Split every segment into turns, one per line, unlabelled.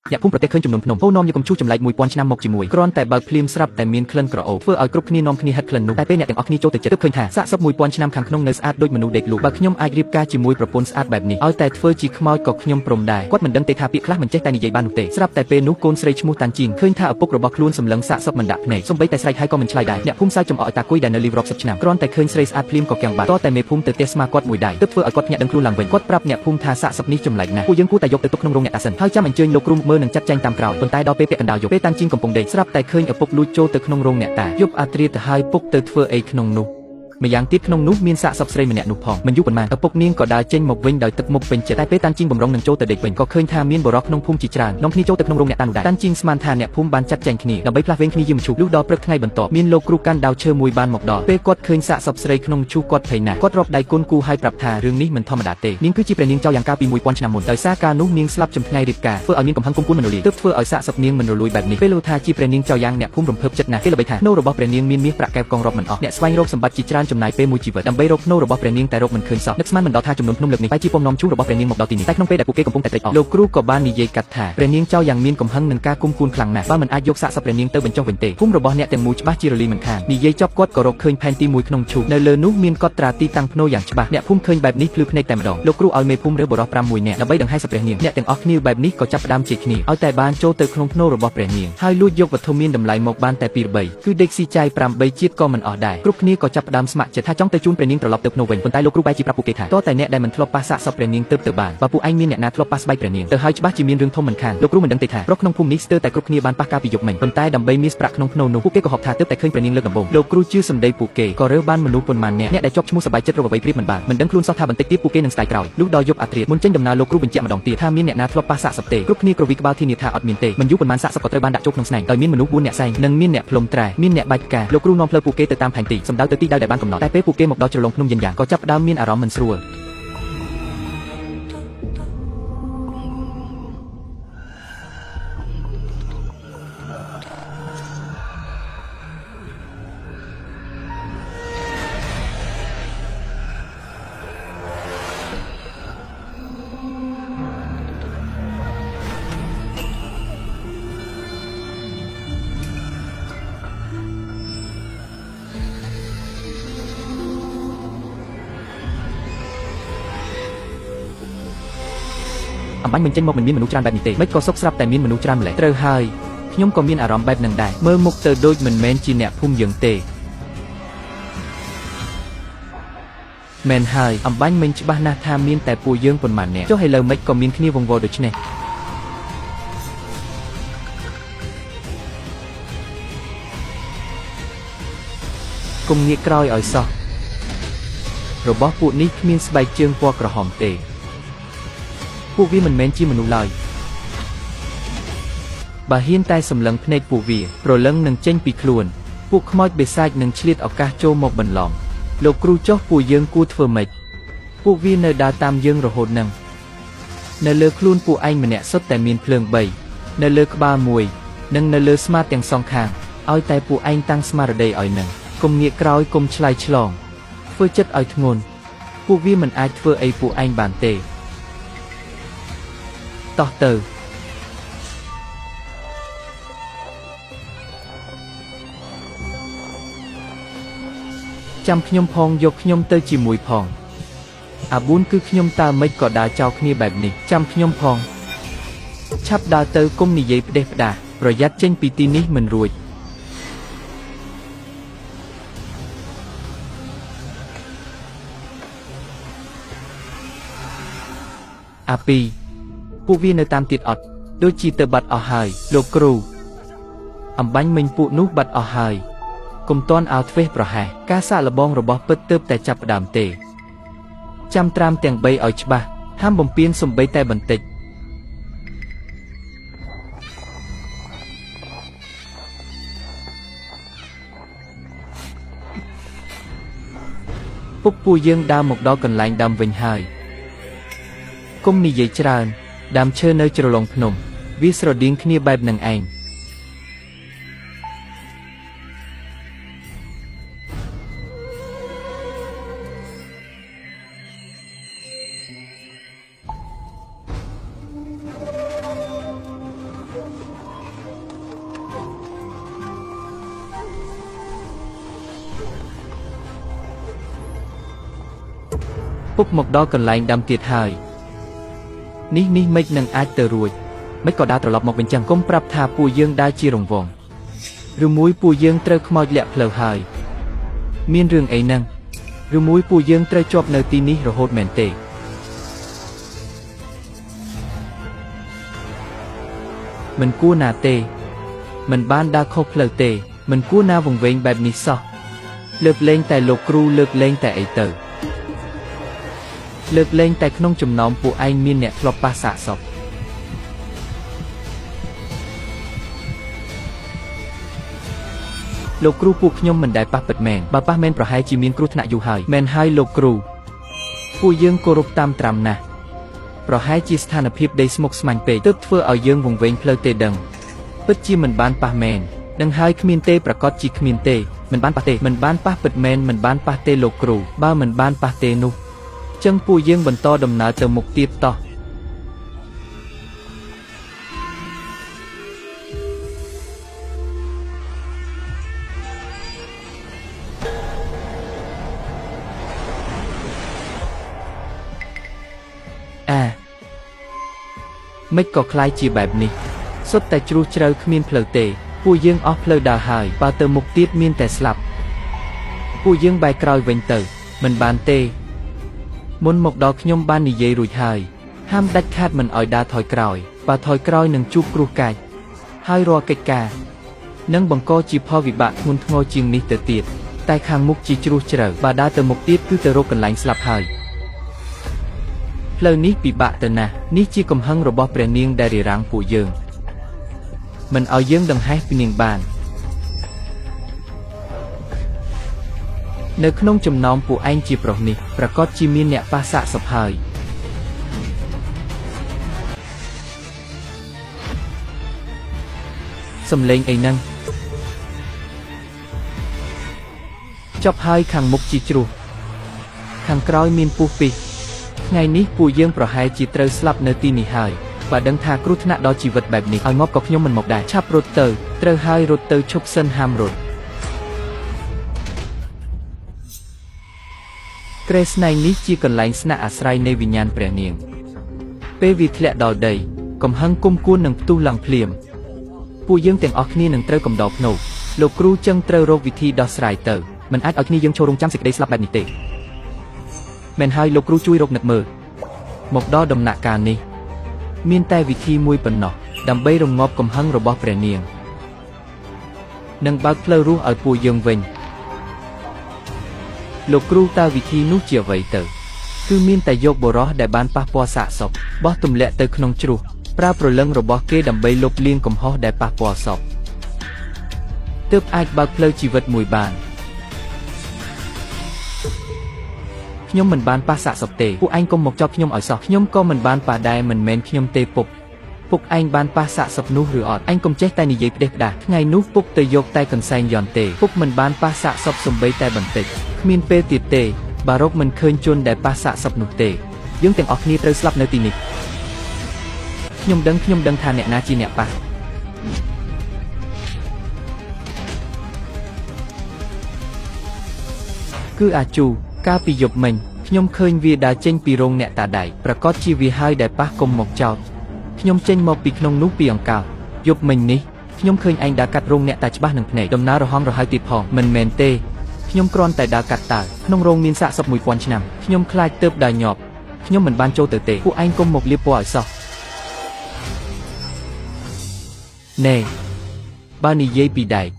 អ្នកភូមិប្រទេសឃើញចំនួនភ្នំហូរនាំយកកំឈូសចម្លែក1000ឆ្នាំមកជាមួយគ្រាន់តែបើកភ្លាមស្រាប់តែមានក្លិនក្រអូបធ្វើឲ្យគ្រប់គ្នានាំគ្នាហិតក្លិននោះតែពេលអ្នកទាំងអស់គ្នាចូលទៅចិត្តឃើញថាសាកសព1000ឆ្នាំខាងក្នុងនៅស្អាតដូចមនុស្សដេកលក់បើខ្ញុំអាចរៀបការជាមួយប្រពន្ធស្អាតបែបនេះឲ្យតែធ្វើជាខ្មោចក៏ខ្ញុំព្រមដែរគាត់មិនដឹងទេថាពាក្យខ្លះមិនចេះតែនិយាយបាននោះទេស្រាប់តែពេលនោះកូនស្រីឈ្មោះតាន់ជីងឃើញថាឪពុករបស់ខ្លួនសម្លឹងសាកសពមិនដាក់ភ្នែកសូម្បីតែស្រែកហើយក៏មិនឆ្លើយដែរអ្នកភូមិសើចចំអកឲ្យតាគុយដែលនៅលីវរាប់10ឆ្នាំគ្រាន់តែឃើញស្រីស្អាតភ្លាមក៏គាំងបាត់តតែមេភូមិទៅទះស្មាគាត់មួយដៃទើបធ្វើឲ្យគាត់ភ្ញាក់ដឹងខ្លួនឡើងវិញគាត់ប្រាប់អ្នកភូមិថាសាកសពនេះចម្លែកណាស់ពួកយើងគួរតែយកទៅទុកក្នុងរោងអ្នកតាសិនហើយចាំអញ្ជើញលោកគ្រូមើលនិងចាត់ចែងតាមក្រោយប៉ុន្តែដល់ពេលពាក់កណ្ដាលយប់ពេលតាន់ជីងកំពុងដេកស្រាប់តែឃើញឪពុកលួចចូលទៅក្នុងរោងអ្នកតាយប់អាត្រាទៅហើយពុកទៅធ្វើអីក្នុងនោះម្យ៉ាងទៀតក្នុងនោះមានសាកសពស្រីម្នាក់នោះផងមិនយូរប៉ុន្មានឪពុកនាងក៏ដើរចេញមកវិញដោយទឹកមុខពេញចិត្តតែពេលតាន់ជីងបំរុងនឹងចូលទៅដេកវិញក៏ឃើញថាមានបរិសុទ្ធក្នុងភូមិជាច្រើននាំគ្នាចូលទៅក្នុងរោងអ្នកតានោះដែរតាន់ជីងស្មានថាអ្នកភូមិបានចាត់ចែងគ្នាដើម្បីផ្លាស់វែងគ្នាយាមឈូសលុះដល់ព្រឹកថ្ងៃបន្ទាប់មានលោកគ្រូកាន់ដាវឈើមួយបានមកដល់ពេលគាត់ឃើញសាកសពស្រីក្នុងឈូសគាត់ភ័យណាស់គាត់រាប់ដៃគុណគូឲ្យប្រាប់ថារឿងនេះមិនធម្មតាទេនាងគឺជាព្រះនាងចៅយ៉ាងកាលពី1000ឆ្នាំមុនដោយសារការនោះនាងស្លាប់ចំថ្ងៃរៀបការធ្វើឲ្យមានកំហឹងគុំគួនមិនរលាយទើបធ្វើឲ្យសាកសពនាងមិនរលួយបែបនេះពេលលោកថាជាព្រះនាងចៅយ៉ាងអ្នកភូមិរំភើបចិត្តណាស់គេល្បីថាភ្នូររបស់ព្រះនាងមានមាសប្រាក់កែវកងរាប់មិនអស់អ្នកស្វែងរកសម្បត្តិជាច្រើនចំណាយពេលមួយជីវិតដើម្បីរកភ្នូររបស់ព្រះនាងតែរកមិនឃើញសោះនឹកស្មានមិនដល់ថាចំនួនភ្នំលើកនេះបែរជាពំនាំឈូសរបស់ព្រះនាងមកដល់ទីនេះតែក្នុងពេលដែលពួកគេកំពុងតែត្រេកអរលោកគ្រូក៏បាននិយាយកាត់ថាព្រះនាងចៅយ៉ាងមានកំហឹងនឹងការគុំគួនខ្លាំងណាស់បើមិនអាចយកសាកសពព្រះនាងទៅបញ្ចុះវិញទេភូមិរបស់អ្នកទាំងមូលច្បាស់ជារលីមិនខាននិយាយចប់គាត់ក៏រកឃើញផែនទីមួយក្នុងឈូសនៅលើនោះមានកត់ត្រាទីតាំងភ្នូរយ៉ាងច្បាស់អ្នកភូមិឃើញបែបនេះភ្លឺភ្នែកតែម្ដងលោកគ្រូឲ្យមេភូមិរើសបរិសុទ្ធ5មួយនាក់ដើម្បីដង្ហែសពព្រះនាងអ្នកទាំងអស់គ្នាបែបនេះក៏ចាប់ផ្ដើមជេរគ្នាឲ្យតែបានចូលទៅក្នុងភ្នូររបស់ព្រះនាងហើយលួចយកវត្ថុមានតម្លៃមកបានតែ2 3គឺដេកស៊ីចាយ8ជាតិក៏មិនអស់ដែរគ្រប់គ្នាក៏ចាប់ផ្ដើមស្ម័គ្រចិត្តថាចង់ទៅជូនព្រះនាងត្រឡប់ទៅភ្នូរវិញប៉ុន្តែលោកគ្រូបែរជាប្រាប់ពួកគេថាតើតែអ្នកដែលមិនធ្លាប់ប៉ះសាកសពព្រះនាងទៅបានបើពួកឯងមានអ្នកណាធ្លាប់ប៉ះស្បែកព្រះនាងទៅហើយច្បាស់ជាមានរឿងធំមិនខានលោកគ្រូមិនដឹងទេថាប្រុសក្នុងភូមិនេះស្ទើរតែគ្រប់គ្នាបានប៉ះកាលពីយប់មិញប៉ុន្តែដើម្បីមាសប្រាក់ក្នុងភ្នូរនោះពួកគេក៏ហប់ថាទើបតែឃើញព្រះនាងលើកដំបូងលោកគ្រូជឿសម្ដីពួកគេក៏រើបានមនុស្សប៉ុន្មានអ្នកដែលជាប់ឈ្មោះសប្បាយចិត្តរកអ្វីព្រៀបមិនបានមិនដឹងខ្លួនសោះថាបន្តិចទៀតពួកគេនឹងស្ដាយក្រោយលុះដល់យប់អាត្រាមុនចេញដំណើរលោកគ្រូបញ្ជាក់ម្ដងទៀតថាមានអ្នកណាធ្លាប់ប៉ះសាកសពទេគ្រប់គ្នាក្រវីក្បាលធានាថាអត់មានទេមិនយូរប៉ុន្មានសាកសពក៏ត្រូវបានដាក់ចូលក្នុងស្នែងដោយមានមនុស្ស4អ្នកសែងនិងមានអ្នកផ្លុំត្រែមានអ្នកបាច់ផ្កាលោកគ្រូនាំផ្លូវពួកគេទៅតាមផែនទីសម្ដៅទៅទីដែលបានកំណត់តែពេលពួកគេមកដល់ជ្រលងភ្នំយិនយ៉ាងក៏ចាប់ផ្ដើមមានអារម្មណ៍មិនស្រួលអំបញ្ញមិនចេញមកមិនមានមនុស្សច្រើនបែបនេះទេមិនក៏សុកស្រាប់តែមានមនុស្សច្រើនម្ល៉េះត្រូវហើយខ្ញុំក៏មានអារម្មណ៍បែបនឹងដែរមើលមុខទៅដូចមិនមែនជាអ្នកភូមិយើងទេមែនហើយអំបញ្ញមិនច្បាស់ណាស់ថាមានតែពួកយើងប៉ុន្មានអ្នកចុះឥឡូវមិនក៏មានគ្នាវង្វរដូចនេះគុំងាកក្រោយឲ្យសោះរបស់ពួកនេះគ្មានស្បែកជើងពណ៌ក្រហមទេពួកវាមិនមែនជាមនុស្សឡើយបើហ៊ានតែសម្លឹងភ្នែកពួកវាប្រលឹងនឹងចេញពីខ្លួនពួកខ្មោចបិសាចនឹងឆ្លៀតឱកាសចូលមកបន្លំលោកគ្រូចុះពួកយើងគួរធ្វើម៉េចពួកវានៅដើរតាមយើងរហូតនឹងនៅលើខ្លួនពួកឯងម្នាក់សុទ្ធតែមានភ្លើង3នៅលើក្បាល1និងនៅលើស្មាទាំងសងខាងឲ្យតែពួកឯងតាំងស្មារតីឲ្យនឹងកុំងាកក្រោយកុំឆ្លៃឆ្លងធ្វើចិត្តឲ្យធ្ងន់ពួកវាមិនអាចធ្វើអីពួកឯងបានទេតោះទៅចាំខ្ញុំផងយកខ្ញុំទៅជាមួយផងអា4គឺខ្ញុំតើមិនក៏ដើរចោលគ្នាបែបនេះចាំខ្ញុំផងឆាប់ដើរទៅកុំនិយាយផ្ដេសផ្ដាសប្រយ័ត្នចេញពីទីនេះមិនរួចអា2ពួកវានៅតាមទៀតអត់ដូចជាទៅបាត់អស់ហើយលោកគ្រូអំបញ្ញមិញពួកនោះបាត់អស់ហើយកុំតន់ឲ្យធ្វេសប្រហែសការសាកល្បងរបស់ពិតទើបតែចាប់ផ្ដើមទេចាំត្រាំទាំង3ឲ្យច្បាស់ហាមបំពេញសំបីតែបន្តិចពួកយើងដើរមកដល់កន្លែងដើមវិញហើយកុំនិយាយច្រើនដើមឈើនៅជ្រលងភ្នំវាស្រដៀងគ្នាបែបនឹងឯង ពុកមកដល់កន្លែងដាំទៀតហើយនេះមិននឹងអាចទៅរួចមិនក៏ដើរត្រឡប់មកវិញចឹងកុំប្រាប់ថាពួកយើងដើរជារង្វង់ឬមួយពួកយើងត្រូវខ្មោចលាក់ផ្លូវហើយមានរឿងអីហ្នឹងឬមួយពួកយើងត្រូវជាប់នៅទីនេះរហូតមែនទេមិនគួរណាទេមិនបានដើរខុសផ្លូវទេមិនគួរណាវង្វេងបែបនេះសោះលើកលែងតែលោកគ្រូលើកលែងតែអីទៅលើកលែងតែក្នុងចំណោមពួកឯងមានអ្នកធ្លាប់ប៉ះសាកសពលោកគ្រូពួកខ្ញុំមិនដែលប៉ះពិតមែនបើប៉ះមែនប្រហែលជាមានគ្រោះថ្នាក់យូរហើយមែនហើយលោកគ្រូពួកយើងគោរពតាមត្រាំណាស់ប្រហែលជាស្ថានភាពដីស្មុគស្មាញពេកទើបធ្វើឲ្យយើងវង្វេងផ្លូវទេដឹងពិតជាមិនបានប៉ះមែននឹងហើយគ្មានទេប្រកាសជាគ្មានទេមិនបានប៉ះទេមិនបានប៉ះពិតមែនមិនបានប៉ះទេលោកគ្រូបើមិនបានប៉ះទេនោះចឹងពួកយើងបន្តដំណើរទៅមុខទៀតតោះមិនក៏คล้ายជាបែបនេះសុទ្ធតែជ្រុះជ្រៅគ្មានផ្លូវទេពួកយើងអស់ផ្លូវដើរហើយបើទៅមុខទៀតមានតែស្លាប់ពួកយើងបែរក្រោយវិញទៅមិនបានទេមុនមកដល់ខ្ញុំបាននិយាយរួចហើយហាមដាច់ខាតមិនឲ្យដើរថយក្រោយបើថយក្រោយនឹងជួបគ្រោះកាចហើយរាល់កិច្ចការនឹងបង្កជាផលវិបាកធ្ងន់ធ្ងរជាងនេះទៅទៀតតែខាងមុខជាជ្រុះជ្រៅបើដើរទៅមុខទៀតគឺទៅរកកន្លែងស្លាប់ហើយផ្លូវនេះពិបាកទៅណាស់នេះជាកំហឹងរបស់ព្រះនាងដែលរារាំងពួកយើងមិនឲ្យយើងដង្ហែពីនាងបាននៅក្នុងចំណោមពួកឯងជាប្រុសនេះប្រកាសជាមានអ្នកប៉ះសាកសពហើយសំឡេងអីហ្នឹងចប់ហើយខាងមុខជាជ្រុះខាងក្រោយមានពុះពីថ្ងៃនេះពួកយើងប្រហែលជាត្រូវស្លាប់នៅទីនេះហើយបើដឹងថាគ្រោះថ្នាក់ដល់ជីវិតបែបនេះឲ្យមកក៏ខ្ញុំមិនមកដែរឆាប់រត់ទៅត្រូវហើយរត់ទៅឈប់សិនហាមរត់ក្រែស្នែងនេះជាកន្លែងស្នាក់អាស្រ័យនៃវិញ្ញាណព្រះនាងពេលវាធ្លាក់ដល់ដីកំហឹងគុំគួននឹងផ្ទុះឡើងភ្លាមពួកយើងទាំងអស់គ្នានឹងត្រូវកំដរភ្នោលោកគ្រូចឹងត្រូវរកវិធីដោះស្រាយទៅមិនអាចឲ្យគ្នាយើងចូលរងចាំសេចក្តីស្លាប់បែបនេះទេមែនហើយលោកគ្រូជួយរកនឹកមើលមកដល់ដំណាក់កាលនេះមានតែវិធីមួយប៉ុណ្ណោះដើម្បីរងាប់កំហឹងរបស់ព្រះនាងនិងបើកផ្លូវរស់ឲ្យពួកយើងវិញលោកគ្រូតើវិធីនោះជាអ្វីទៅគឺមានតែយកបុរសដែលបានប៉ះពាល់សាកសពបោះទម្លាក់ទៅក្នុងជ្រោះប្រើព្រលឹងរបស់គេដើម្បីលុបលាងកំហុសដែលប៉ះពាល់សពទើបអាចបើកផ្លូវជីវិតមួយបានខ្ញុំមិនបានប៉ះសាកសពទេពួកឯងកុំមកចោទខ្ញុំឲ្យសោះខ្ញុំក៏មិនបានប៉ះដែរមិនមែនខ្ញុំទេពុកឯងបានប៉ះសាកសពនោះឬអត់ឯងកុំចេះតែនិយាយផ្ដេសផ្ដាសថ្ងៃនោះពុកទៅយកតែកន្សែងយន្តទេពុកមិនបានប៉ះសាកសពសំបីតែបន្តិចគ្មានពេលទៀតទេបើរកមិនឃើញជនដែលប៉ះសាកសពនោះទេយើងទាំងអស់គ្នាត្រូវស្លាប់នៅទីនេះខ្ញុំដឹងថាអ្នកណាជាអ្នកប៉ះគឺអាជូកាលពីយប់មិញខ្ញុំឃើញវាដើរចេញពីរោងអ្នកតាដៃប្រកាសជាវាហើយដែលប៉ះកុំមកចោទខ្ញុំចេញមកពីក្នុងនោះពីអង្កលយប់មិញនេះខ្ញុំឃើញឯងដើរកាត់រោងអ្នកតាច្បាស់នឹងភ្នែកដំណើររហងរហើយទៀតផងមិនមែនទេខ្ញុំគ្រាន់តែដើរកាត់តើក្នុងរោងមានសាកសព 1000 ឆ្នាំខ្ញុំខ្លាចទៅដើរញាប់ខ្ញុំមិនបានចូលទៅទេពួកឯងកុំមកលៀបពណ៌ឲ្យសោះណែបើនិយាយពីដែក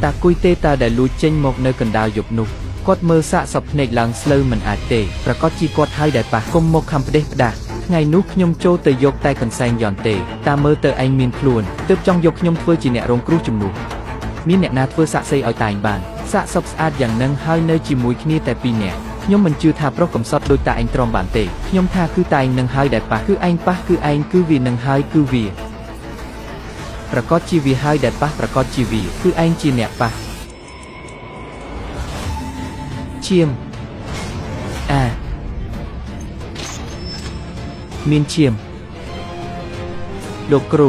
តាគុយទេតាដែលលួចចេញមកនៅកណ្ដាលយប់នោះគាត់មើលសាកសពភ្នែកឡើងស្លូវមិនអាចទេប្រកាសជាគាត់ហើយដែលប៉ះគុំមកខំផ្ដេសផ្ដាសថ្ងៃនោះខ្ញុំចូលទៅយកតែកន្សែងយន្តទេតាមើលទៅឯងមានខ្លួនទើបចង់យកខ្ញុំធ្វើជាអ្នករងគ្រោះជំនួសមានអ្នកណាធ្វើសាកសីឲ្យតែងបានសាកសពស្អាតយ៉ាងនឹងហើយនៅជាមួយគ្នាតែ2នាក់ខ្ញុំមិនជឿថាប្រុសកំសត់ដូចតាឯងទ្រាំបានទេខ្ញុំថាគឺតាឯងនឹងហើយដែលប៉ះគឺឯងប៉ះគឺឯងគឺវានឹងហើយគឺវាប្រកាសជាវាហើយដែលប៉ះប្រកាសជាវាគឺឯងជាអ្នកប៉ះឈាមមានឈាមលោកគ្រូ